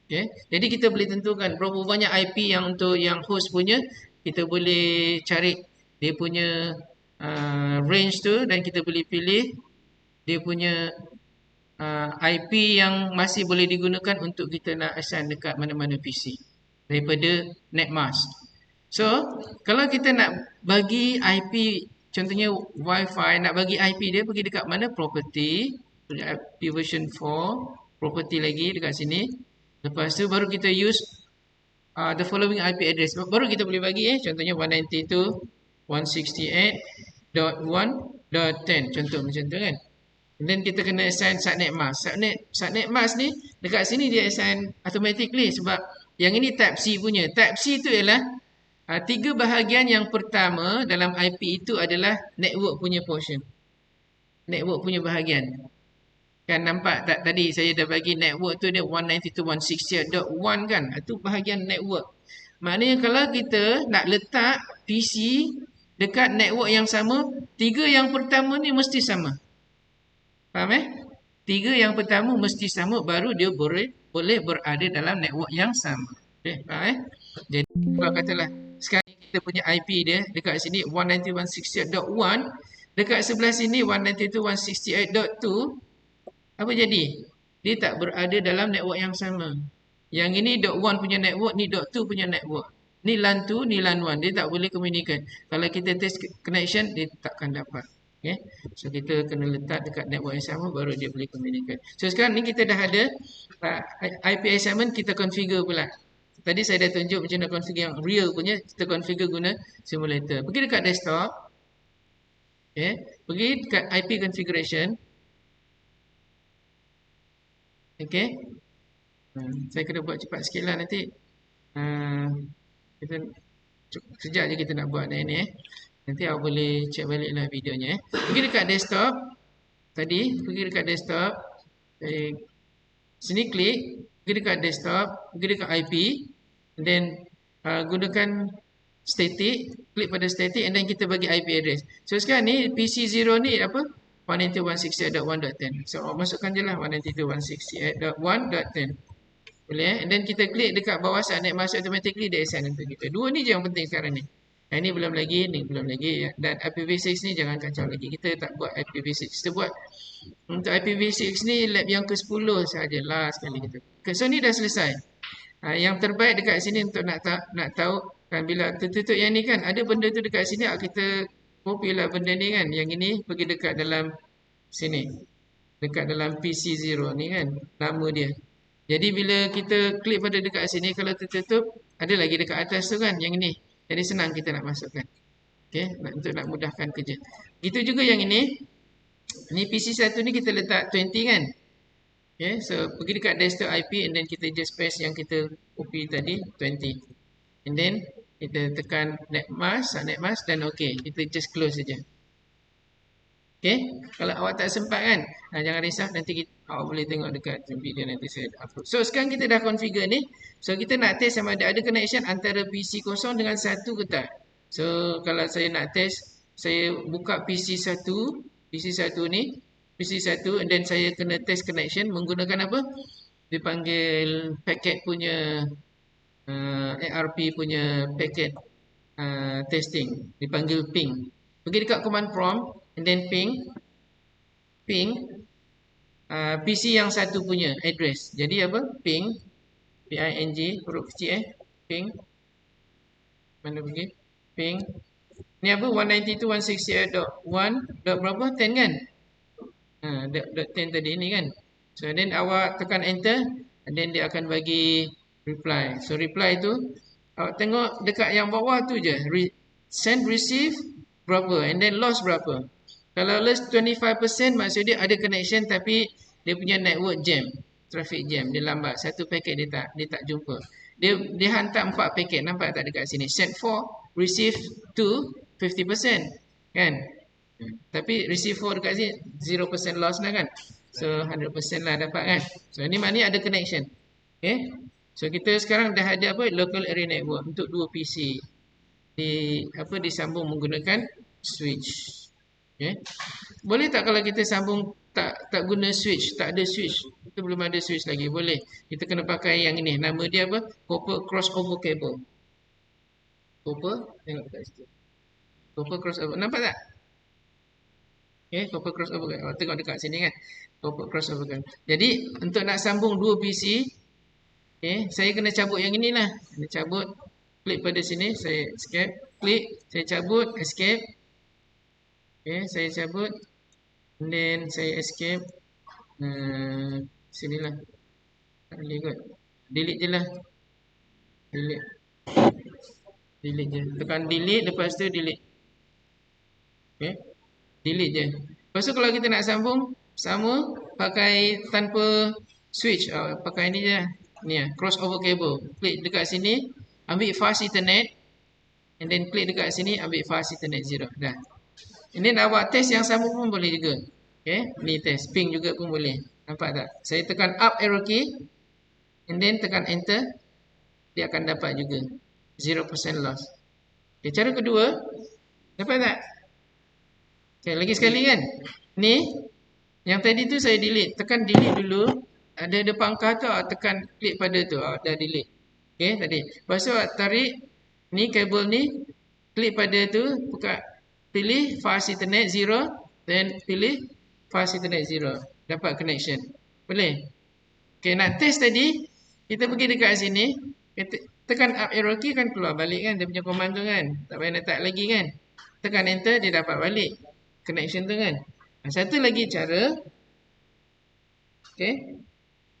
Okay, jadi kita boleh tentukan berapa banyak IP yang untuk yang host punya. Kita boleh cari dia punya range tu dan kita boleh pilih dia punya IP yang masih boleh digunakan untuk kita nak assign dekat mana-mana PC daripada netmask. So, kalau kita nak bagi IP, contohnya Wi-Fi, nak bagi IP dia, pergi dekat mana? Property, IP version 4, property lagi dekat sini. Lepas tu baru kita use the following IP address. Baru kita boleh bagi contohnya 192.168.1.10. Contoh macam tu kan. Dan kita kena assign subnet mask. Subnet mask ni dekat sini dia assign automatically sebab yang ini type C punya. Type C tu ialah tiga bahagian yang pertama dalam IP itu adalah network punya portion. Network punya bahagian. Kan nampak tak tadi saya dah bagi network tu dia 192.168.1 kan. Itu bahagian network. Maknanya kalau kita nak letak PC dekat network yang sama, tiga yang pertama ni mesti sama. Faham Tiga yang pertama mesti sama, baru dia boleh berada dalam network yang sama. Okay, faham Jadi kalau katalah sekarang kita punya IP dia dekat sini 192.168.1, dekat sebelah sini 192.168.2. Apa jadi? Dia tak berada dalam network yang sama. Yang ini dot 1 punya network, ni dot 2 punya network. Ni LAN 2, ni LAN 1. Dia tak boleh communicate. Kalau kita test connection, dia takkan dapat. Okay. So kita kena letak dekat network yang sama baru dia boleh communicate. So sekarang ni kita dah ada IP assignment, kita configure pula. Tadi saya dah tunjuk macam nak configure yang real punya, kita configure guna simulator. Pergi dekat desktop. Okay. Pergi dekat IP configuration. Okay. Saya kena buat cepat sikit lah nanti. Kita sekejap je kita nak buat ni. Nanti awak boleh check balik lah videonya. Pergi dekat desktop. Tadi, pergi dekat desktop. Sini klik. Pergi dekat desktop. Pergi dekat IP. And then, gunakan static. Klik pada static. And then kita bagi IP address. So, sekarang ni, PC0 ni apa? 192.168.1.10. So, masukkan je lah 192.168.1.10. Boleh And then kita klik dekat bawah saat naik masuk automatically dia assign untuk kita. Dua ni je yang penting sekarang ni. Yang ni belum lagi, ni belum lagi. Dan IPv6 ni jangan kacau lagi. Kita tak buat IPv6. Kita buat untuk IPv6 ni lab yang ke-10 sahajalah sekali kita. Okay, so ni dah selesai. Yang terbaik dekat sini untuk nak tahu kan bila tertutup yang ni kan ada benda tu dekat sini kita copy lah benda ni kan. Yang ini pergi dekat dalam sini. Dekat dalam PC0 ni kan nama dia. Jadi bila kita klik pada dekat sini kalau tertutup ada lagi dekat atas tu kan yang ini. Jadi senang kita nak masukkan. Okey, untuk nak mudahkan kerja. Gitu juga yang ini. Ni PC1 ni kita letak 20 kan. Okey, so pergi dekat desktop IP and then kita just paste yang kita copy tadi 20. And then kita tekan net mask dan okey, kita just close saja. Okay, kalau awak tak sempat kan, jangan risau nanti awak boleh tengok dekat video nanti saya upload. So sekarang kita dah configure ni. So kita nak test sama ada connection antara PC kosong dengan satu ke tak. So kalau saya nak test, saya buka PC1 ni, PC1 and then saya kena test connection menggunakan apa? Dipanggil packet punya ARP punya packet testing, dipanggil ping. Pergi dekat command prompt and then ping PC yang satu punya address. Jadi apa? Ping huruf kecil ping mana pergi? Ping ni apa? 192.168.1 dot berapa? 10 kan? Dot 10 tadi ni kan. So then awak tekan enter and then dia akan bagi reply. So reply tu awak tengok dekat yang bawah tu je. Send receive berapa and then loss berapa. Kalau loss 25% maksud dia ada connection tapi dia punya network jam, traffic jam, dia lambat. Satu paket dia tak jumpa. Dia hantar 4 paket, nampak tak dekat sini? Send 4, receive 2, 50%. Kan? Tapi receive 4 dekat sini 0% loss lah kan. So 100% lah dapat kan. So ni maknanya ada connection. Okay. So kita sekarang dah ada apa? Local area network untuk 2 PC. Disambung menggunakan switch. Okay. Boleh tak kalau kita sambung tak guna switch, tak ada switch, kita belum ada switch lagi, boleh. Kita kena pakai yang ini, nama dia apa? Copper crossover cable. Copper, tengok dekat situ. Copper crossover, nampak tak? Okay, copper crossover cable. Tengok dekat sini kan. Copper crossover cable. Jadi untuk nak sambung 2 PC, okay, saya kena cabut yang inilah. Kena cabut, klik pada sini, saya escape, klik, saya cabut, escape. Okay, saya cabut. And then saya escape. Sinilah. Tak boleh kot. Delete je lah. Delete je. Tekan delete, lepas tu delete. Okay. Delete je. Lepas tu kalau kita nak sambung, sama, pakai tanpa switch. Pakai ni je. Ni lah, crossover cable. Klik dekat sini, ambil fast ethernet. And then klik dekat sini, ambil fast ethernet 0. Dah. Ini awak test yang sama pun boleh juga. Okay, ni test. Ping juga pun boleh. Nampak tak? Saya tekan up arrow key. And then tekan enter. Dia akan dapat juga. 0% loss. Okay, cara kedua. Dapat tak? Okay, lagi sekali kan? Ni. Yang tadi tu saya delete. Tekan delete dulu. Ada pangkah tu. Tekan klik pada tu. Dah delete. Okay, tadi. Lepas tu tarik. Ni kabel ni. Klik pada tu. Pilih fast ethernet 0. Then pilih fast ethernet 0. dapat connection. Boleh? Okay, nak test tadi, kita pergi dekat sini, kita tekan up arrow key kan keluar balik kan, dia punya command tu kan. Tak payah letak lagi kan. Tekan enter, dia dapat balik connection tu kan. Satu lagi cara, okay,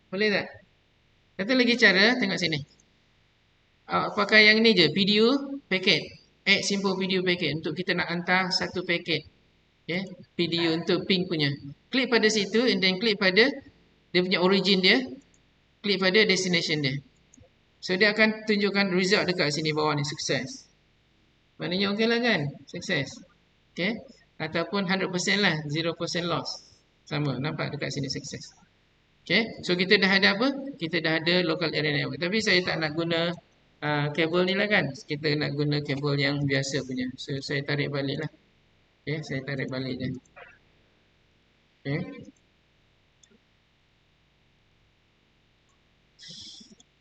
boleh tak? Satu lagi cara, tengok sini. Pakai yang ni je, video packet. Add simple video packet untuk kita nak hantar satu packet. Okay, video untuk ping punya. Klik pada situ and then klik pada dia punya origin dia. Klik pada destination dia. So dia akan tunjukkan result dekat sini bawah ni, sukses. Maknanya okey lah kan? Sukses. Okay. Ataupun 100% lah, 0% loss. Sama, nampak dekat sini sukses. Okay. So kita dah ada apa? Kita dah ada local area network. Tapi saya tak nak guna kabel ni lah kan. Kita nak guna kabel yang biasa punya. So saya tarik balik lah. Okay, saya tarik balik je. Okay.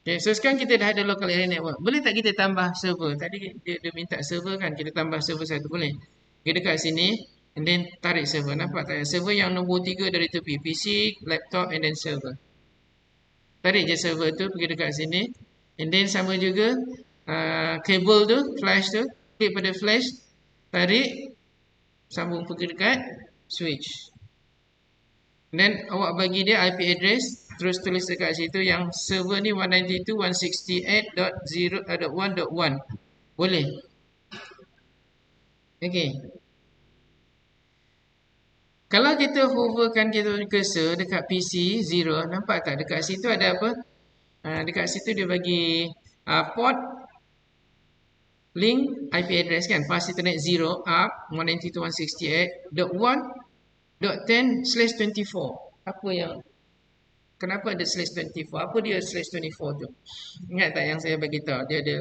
Okay, so sekarang kita dah ada local area network. Boleh tak kita tambah server? Tadi dia minta server kan, kita tambah server satu, boleh? Kita dekat sini, and then tarik server. Nampak tak? Server yang nombor 3 dari tepi. PC, laptop, and then server. Tarik je server tu, pergi dekat sini. And then sama juga, kabel tu, flash tu. Klik pada flash, tarik, sambung pergi dekat switch. Dan awak bagi dia IP address. Terus tulis dekat situ yang server ni 192.168.0.1.1. Boleh. Okey. Kalau kita hoverkan kita cursor dekat PC 0, nampak tak? Dekat situ ada apa? Dekat situ dia bagi port, link, IP address kan? Fast Ethernet 0 up 192.168.10/24. Apa yang kenapa ada /24? Apa dia /24 tu? Ingat tak yang saya bagi tahu? Dia ada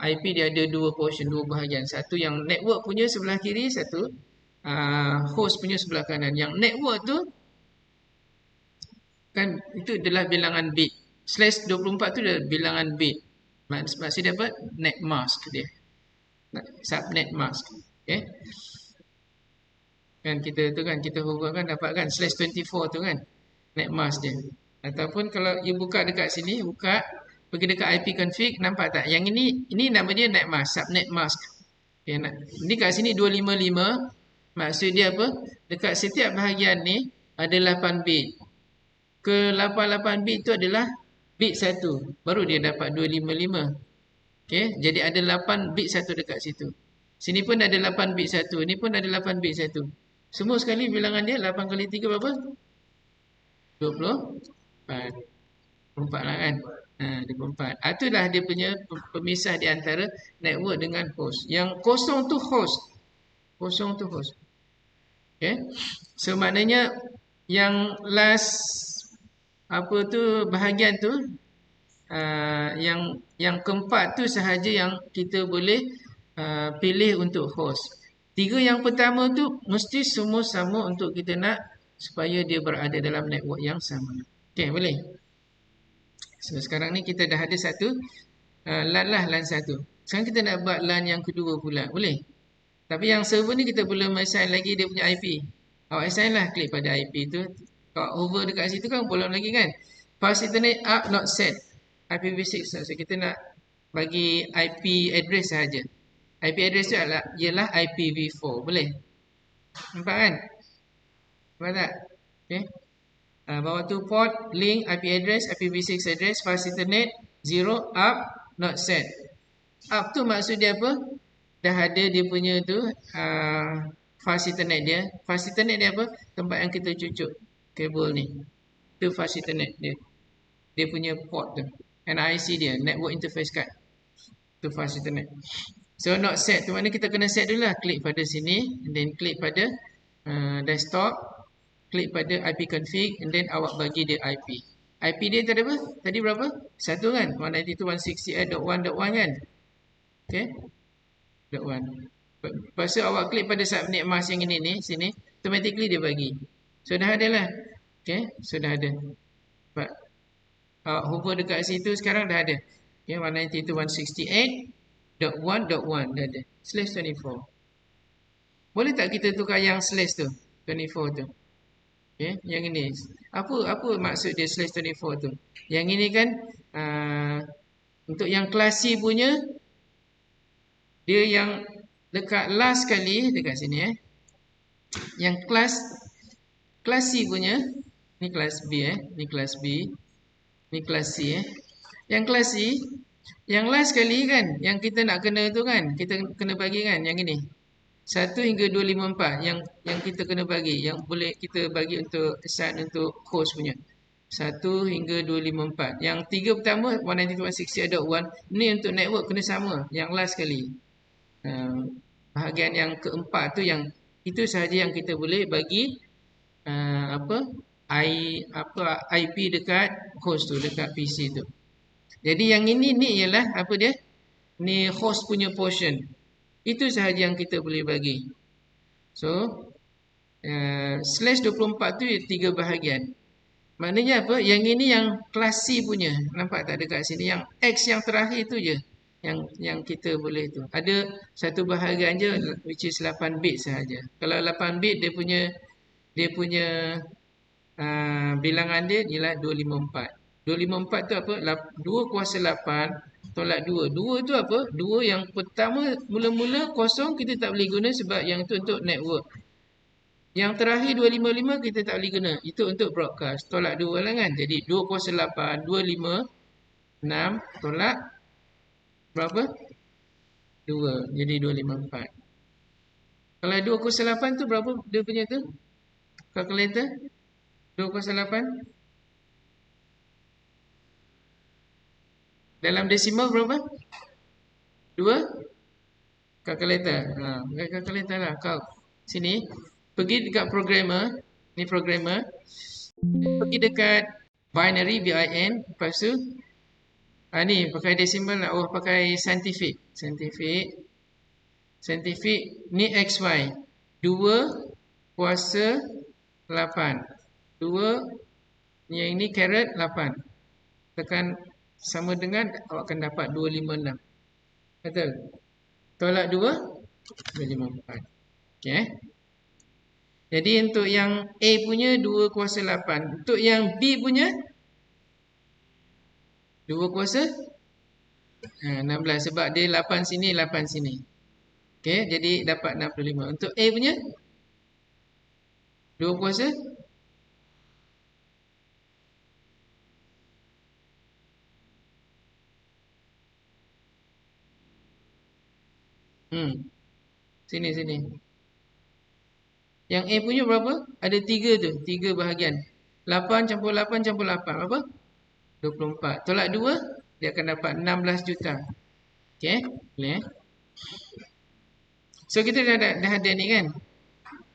IP, dia ada dua portion, dua bahagian. Satu yang network punya sebelah kiri, satu host punya sebelah kanan. Yang network tu kan itu adalah bilangan bit. /24 tu adalah bilangan bit. Maksud dia apa? Net mask dia. Subnet mask. Okay. Kan kita tu kan kita hover kan dapat kan /24 tu kan. Net mask dia. Ataupun kalau you buka dekat sini, buka, pergi dekat IP config, nampak tak? Yang ini nama dia net mask, subnet mask. Okay, ini kat sini 255, maksud dia apa? Dekat setiap bahagian ni ada 8 bit. Ke 88 bit tu adalah bit 1, baru dia dapat 255. Okay, jadi ada 8 bit 1 dekat situ. Sini pun ada 8 bit 1, ni pun ada 8 bit 1. Semua sekali bilangan dia 8 kali 3 berapa? 24 lah kan. 24. Itulah dia punya pemisah di antara network dengan host. Yang kosong tu host. Kosong tu host. Okay. So maknanya yang last apa tu bahagian tu yang keempat tu sahaja yang kita boleh pilih untuk host. 3 yang pertama tu mesti semua sama untuk kita nak supaya dia berada dalam network yang sama. Okey, boleh. So sekarang ni kita dah ada satu LAN lah, LAN satu. Sekarang kita nak buat LAN yang kedua pula. Boleh. Tapi yang server ni kita belum assign lagi dia punya IP. Awak assign lah, klik pada IP tu. Kalau hover dekat situ kan belum lagi kan. Fast Ethernet up not set. IPv6. So kita nak bagi IP address sahaja. IP address tu ialah IPv4. Boleh. Nampak kan? Nampak tak? Okay. Bawah tu port, link, IP address, IPv6 address, fast Ethernet, 0, up, not set. Up tu maksud dia apa? Dah ada dia punya tu fast Ethernet dia. Fast Ethernet dia apa? Tempat yang kita cucuk kabel ni. Tu fast Ethernet dia. Dia punya port tu. NIC dia, Network Interface Card. Tu fast Ethernet. So not set tu mana kita kena set dulu lah. Klik pada sini, and then klik pada desktop, klik pada IP config, and then awak bagi dia IP. IP dia tadi apa? Tadi berapa? 1 kan? 192.168.1.1 kan? Okay. .1. Lepas tu awak klik pada subnet mask yang ini ni, sini, automatically dia bagi. So dah ada lah. Okay. So dah ada. Hover dekat situ sekarang dah ada. Okay. 192.168.1.1 dah ada. /24. Boleh tak kita tukar yang slash tu? 24 tu. Okay, yang ini. Apa maksud dia slash 24 tu? Yang ini kan untuk yang kelas C punya, dia yang dekat last kali dekat sini Yang kelas C punya, ni kelas B ni kelas B, ni kelas C Yang kelas C, yang last kali kan, yang kita nak kena tu kan, kita kena bagi kan, yang ini. 1 hingga 254 yang kita kena bagi, yang boleh kita bagi untuk assign untuk host punya. 1 hingga 254. Yang 3 pertama 192.168.1 ni untuk network kena sama, yang last kali. Bahagian yang keempat tu yang itu sahaja yang kita boleh bagi IP dekat host tu, dekat PC tu. Jadi yang ini ni ialah apa dia? Ni host punya portion. Itu sahaja yang kita boleh bagi. So slash 24 tu 3 bahagian. Maknanya apa? Yang ini yang kelas C punya. Nampak tak dekat sini? Yang X yang terakhir tu je yang kita boleh tu. Ada satu bahagian je which is 8 bit sahaja. Kalau 8 bit dia punya bilangan dia ialah 254. 254 tu apa? 2 kuasa 8 tolak 2. 2 tu apa? 2 yang pertama mula-mula kosong kita tak boleh guna sebab yang tu untuk network. Yang terakhir 255 kita tak boleh guna. Itu untuk broadcast. Tolak 2 lah kan. Jadi 2 kuasa 8, 256 tolak berapa? 2. Jadi 254. Kalau 2 kuasa 8 tu berapa dia punya tu? Calculator? 2 kuasa 8? Dalam desimal berapa? 2? Calculator. Pakai calculator lah kau. Sini. Pergi dekat programmer. Ni programmer. Pergi dekat binary, BIN. Lepas tu. Ni pakai decimal lah. Pakai scientific. Scientific. Ni XY. 2 kuasa 8. 2. Yang ini caret 8. Tekan sama dengan awak akan dapat 256. Betul? Tolak 2, 254. Okay. Jadi untuk yang A punya 2 kuasa 8. Untuk yang B punya 2 kuasa 16. Sebab dia 8 sini, 8 sini. Okay. Jadi dapat 65. Untuk A punya 2 kuasa Sini. Yang A punya berapa? Ada 3 tu. 3 bahagian. 8 campur 8 campur 8. Berapa? 24. Tolak 2. Dia akan dapat 16 juta. Okay. Boleh So kita dah ada ni kan.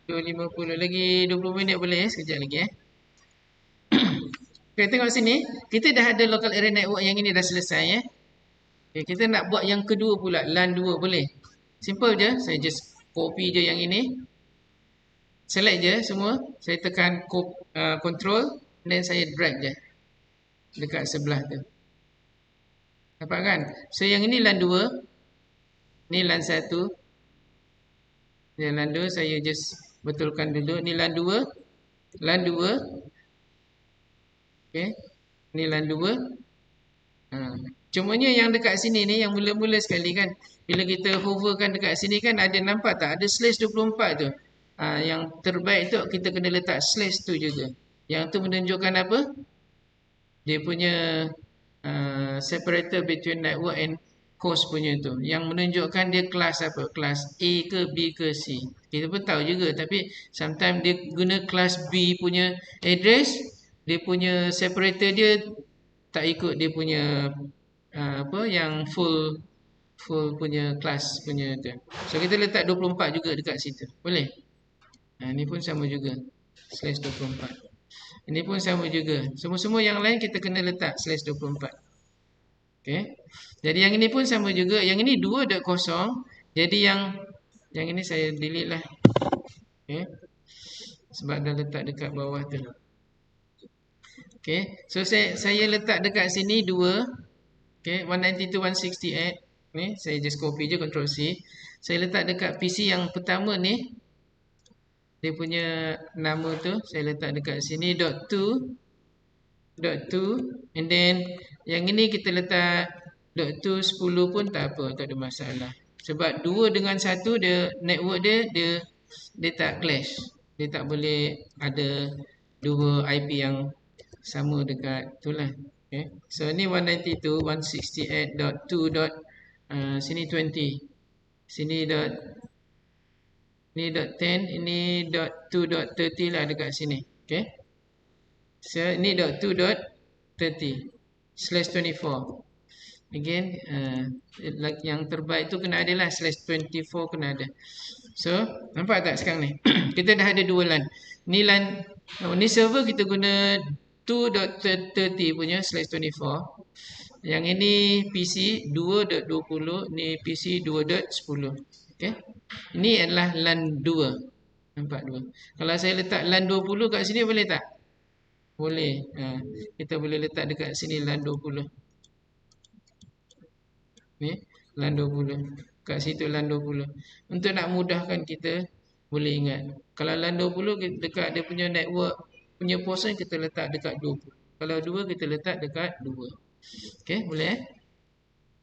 250 lagi 20 minit boleh sekejap lagi Okay, tengok sini. Kita dah ada local area network yang ini dah selesai Okay, kita nak buat yang kedua pula. LAN 2 boleh. Simple je. Saya just copy je yang ini. Select je semua. Saya tekan control. Dan saya drag je. Dekat sebelah tu. Nampak kan? So yang ini LAN 2. Ni LAN 1. Yang LAN 2 saya just betulkan dulu. Ni LAN 2. LAN 2. Okay. Ni LAN 2. Cumanya yang dekat sini ni yang mula-mula sekali kan. Bila kita hoverkan dekat sini kan ada nampak tak? Ada slash 24 tu. Yang terbaik tu kita kena letak slash tu juga. Yang tu menunjukkan apa? Dia punya separator between network and host punya tu. Yang menunjukkan dia kelas apa? Kelas A ke B ke C. Kita pun tahu juga. Tapi sometimes dia guna kelas B punya address. Dia punya separator dia tak ikut dia punya yang full punya kelas punya tu. So kita letak 24 juga dekat situ. Boleh? Ini pun sama juga. Slash 24. Ini pun sama juga. Semua-semua yang lain kita kena letak slash 24. Okay. Jadi yang ini pun sama juga. Yang ini 2.0. Jadi yang ini saya delete lah. Okay. Sebab dah letak dekat bawah tu. Okay. So saya letak dekat sini 2. Okay. 192.168. Ni saya just copy je, Ctrl C. Saya letak dekat PC yang pertama ni. dia punya nama tu saya letak dekat sini dot 2 and then yang ini kita letak dot 2 10 pun tak apa, tak ada masalah. Sebab 2 dengan 1 dia network dia tak clash. Dia tak boleh ada dua IP yang sama dekat tu lah. Okay. So ni 192.168.2. Sini 20. Sini dot ni dot 10, ini dot 2.30 lah dekat sini. Okay. So ni dot 2.30/24. Again, yang terbaik tu kena ada lah /24 kena ada. So nampak tak sekarang ni? Kita dah ada dua LAN. Ni LAN, ni server kita guna 2.30 punya /24. Yang ini PC 2.20, ni PC 2.10. Okay. Ini adalah LAN 2. Nampak 2. Kalau saya letak LAN 20 kat sini boleh tak? Boleh. Kita boleh letak dekat sini LAN 20. Ni LAN 20. Kat situ LAN 20. Untuk nak mudahkan kita boleh ingat. Kalau LAN 20 dekat dia punya network punya portion kita letak dekat 20. Kalau 2 kita letak dekat 2. Okey, boleh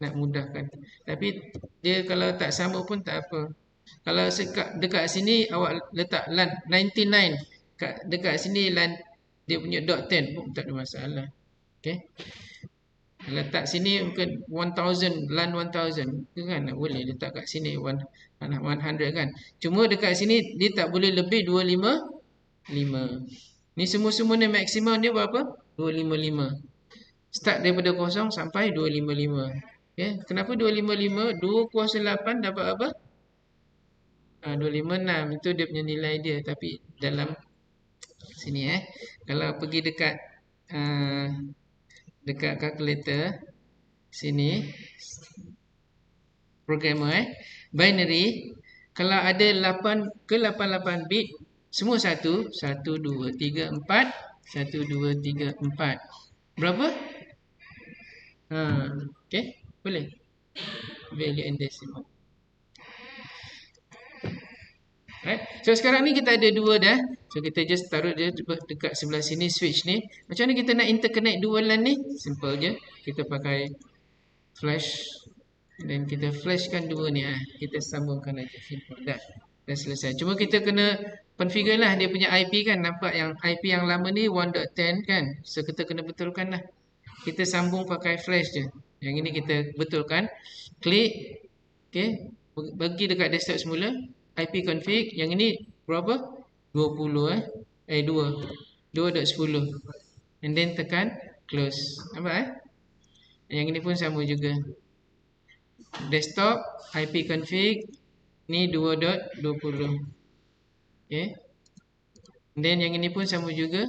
nak mudahkan. Tapi dia kalau tak sama pun tak apa. Kalau dekat sini awak letak LAN 99 dekat sini LAN dia punya dot 10 pun tak ada masalah. Okey. Letak sini mungkin 1000 LAN 1000 kan boleh letak kat sini 100 kan. Cuma dekat sini dia tak boleh lebih 255. Ni semua ni maksimum dia berapa? 255. Start daripada 0 sampai 255. Okey, kenapa 255? 2 kuasa 8 dapat apa? 256. Itu dia punya nilai dia, tapi dalam sini kalau pergi dekat dekat kalkulator sini programmer binary, kalau ada 8 ke 88 bit semua 1 1 2 3 4 1 2 3 4 berapa? Okey, boleh value and decimal. Right. So sekarang ni kita ada dua dah. So kita just taruh dia dekat sebelah sini switch ni. Macam mana kita nak interconnect dua LAN ni? Simple je. Kita pakai flash dan kita flashkan dua ni. Kita sambungkan aja. Simple. Dah selesai. Cuma kita kena configure lah dia punya IP kan. Nampak yang IP yang lama ni 1.10 kan. So kita kena betulkan lah. Kita sambung pakai flash je. Yang ini kita betulkan. Klik. Okay. Bagi dekat desktop semula. IP config yang ini berapa? 20 2.10 and then tekan close. Nampak Yang ini pun sama juga. Desktop IP config ni 2.20. Okay. And then yang ini pun sama juga.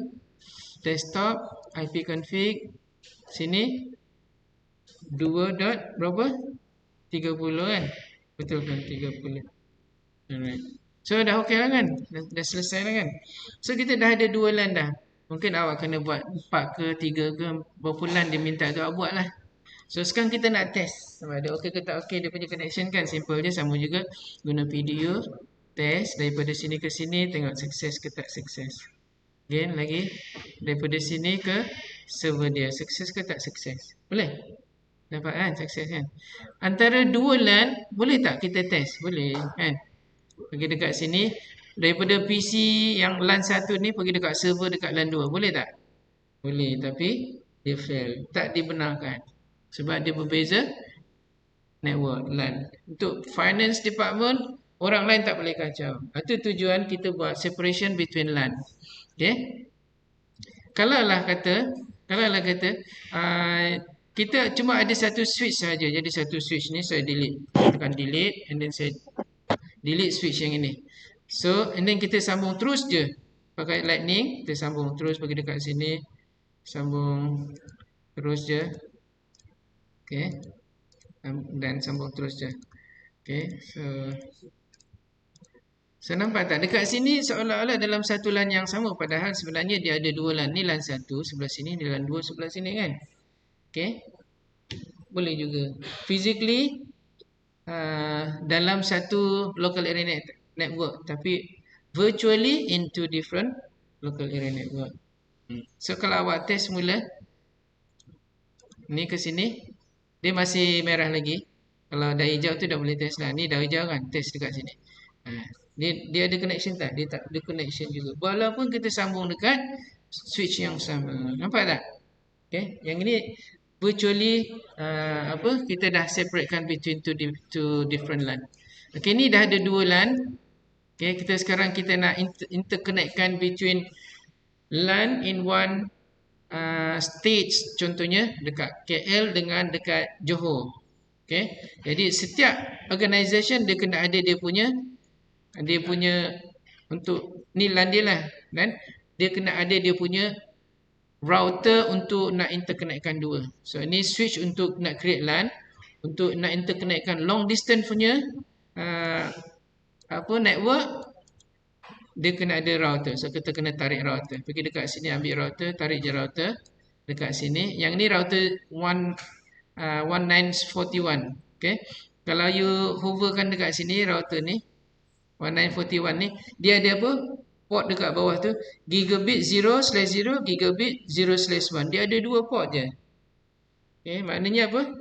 Desktop IP config sini 2. Berapa? 30 kan? Betul kan 30. Alright. So dah okey lah kan? Dah selesai lah kan? So kita dah ada dua LAN dah. Mungkin awak kena buat 4 ke 3 ke berapa LAN dia minta tu awak buat lah. So sekarang kita nak test sama ada okey ke tak okey dia punya connection kan. Simple je, sama juga. Guna video test daripada sini ke sini, tengok sukses ke tak sukses. Again lagi daripada sini ke server dia, sukses ke tak sukses. Boleh? Dapat kan sukses kan? Antara dua LAN boleh tak kita test? Boleh kan? Pergi dekat sini daripada PC yang LAN 1 ni pergi dekat server dekat LAN 2 boleh tak? Boleh, tapi dia fail, tak dibenarkan sebab dia berbeza network LAN. Untuk finance department orang lain tak boleh kacau. Itu tujuan kita buat separation between LAN. Okay. Kalaulah kata kita cuma ada satu switch saja. Jadi satu switch ni saya delete. Tekan delete and then saya delete switch yang ini. So and then kita sambung terus je pakai lightning. Kita sambung terus pergi dekat sini, sambung terus je. Okay. Dan sambung terus je. Okay. So nampak tak? Dekat sini seolah-olah dalam satu LAN yang sama. Padahal sebenarnya dia ada dua LAN. Ni LAN 1 sebelah sini, ni LAN 2 sebelah sini kan. Okay. Boleh juga. Physically dalam satu local area network, tapi virtually into different local area network. So kalau awak test mula ni ke sini, dia masih merah lagi. Kalau dah hijau tu dah boleh test lah. Ni dah hijau kan, test dekat sini. Dia ada connection tak? Dia tak ada connection juga. Walaupun kita sambung dekat switch yang sama. Nampak tak? Okay. Yang ini virtually kita dah separatekan between two different LAN. Okay, ni dah ada dua LAN. Okay, sekarang kita nak interconnectkan between LAN in one stage, contohnya dekat KL dengan dekat Johor. Okay, jadi setiap organisation dia kena ada dia punya untuk ni LAN dia lah, dan dia kena ada dia punya router untuk nak interconnectkan dua. So ini switch untuk nak create LAN, untuk nak interconnectkan long distance punya network, dia kena ada router. So kita kena tarik router. Pergi dekat sini ambil router, tarik je router dekat sini. Yang ni router 1941. Okay. Kalau you hoverkan dekat sini router ni 1941 ni, dia ada apa? Port dekat bawah tu gigabit 0/0, gigabit 0/1. Dia ada dua port je. Okay, maknanya apa?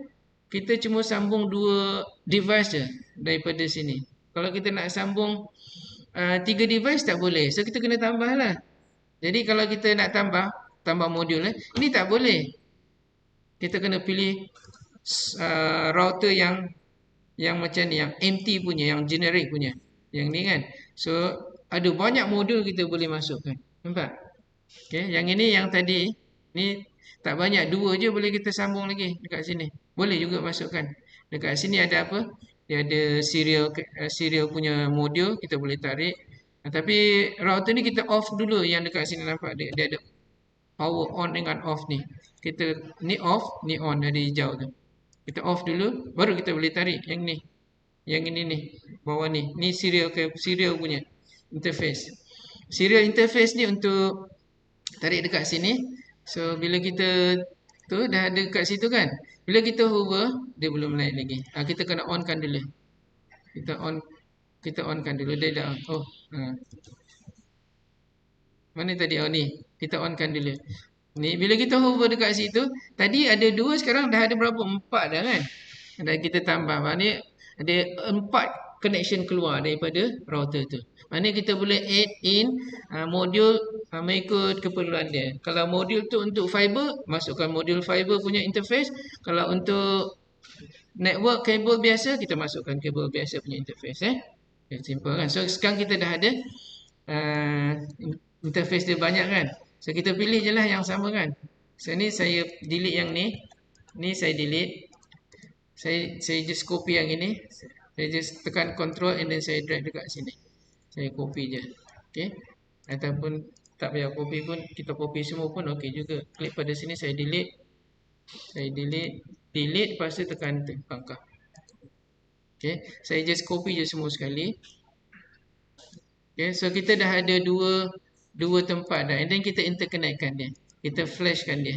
Kita cuma sambung dua device je daripada sini. Kalau kita nak sambung 3 device tak boleh. So kita kena tambah lah. Jadi kalau kita nak tambah modul, ini tak boleh. Kita kena pilih router yang macam ni, yang empty punya, yang generic punya. Yang ni kan. So ada banyak modul kita boleh masukkan. Nampak? Okay, yang ini yang tadi ni tak banyak, dua je boleh kita sambung lagi dekat sini. Boleh juga masukkan. Dekat sini ada apa? Dia ada serial punya modul, kita boleh tarik. Tapi router ni kita off dulu, yang dekat sini nampak dia ada power on dengan off ni. Kita ni off, ni on, ada hijau tu. Kita off dulu, baru kita boleh tarik yang ni. Yang ini ni, bawah ni. Ni serial punya interface. Serial interface ni untuk tarik dekat sini. So bila kita tu dah ada dekat situ kan, bila kita hover dia belum naik lagi. Kita kena onkan dulu. Kita onkan dulu, dia dah mana tadi? Ni kita onkan dulu. Ni bila kita hover dekat situ, tadi ada dua, sekarang dah ada berapa? 4 dah kan. Dan kita tambah, maknanya ada 4 connection keluar daripada router tu. Maknanya kita boleh add in modul mengikut keperluan dia. Kalau modul tu untuk fiber, masukkan modul fiber punya interface. Kalau untuk network kabel biasa, kita masukkan kabel biasa punya interface. Simple kan. So sekarang kita dah ada interface dia banyak kan. So kita pilih je lah yang sama kan. So ni saya delete yang ni. Ni saya delete. Saya just copy yang ini. Saya just tekan control and then saya drag dekat sini. Saya copy je. Okay. Ataupun tak payah copy pun, kita copy semua pun okey juga. Klik pada sini, saya delete. Delete, lepas tu tekan pangkah. Okay. Saya just copy je semua sekali. Okay. So kita dah ada dua tempat dah. And then kita interconnectkan dia. Kita flashkan dia.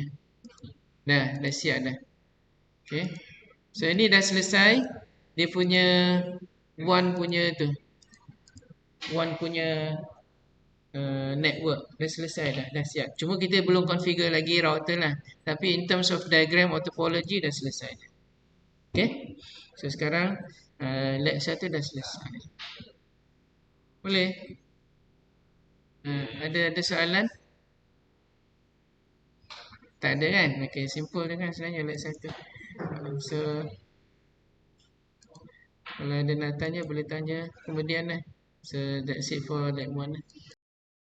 Dah siap dah. Okay. So ini dah selesai. Dia punya one punya network. Dah selesai dah siap. Cuma kita belum configure lagi router lah. Tapi in terms of diagram or topology dah selesai dah. Okay. So sekarang lab 1 dah selesai. Boleh? Ada soalan? Tak ada kan? Okay, simple je kan sebenarnya lab 1. So kalau ada nak tanya boleh tanya kemudian lah. So that's it for lab 1 lah.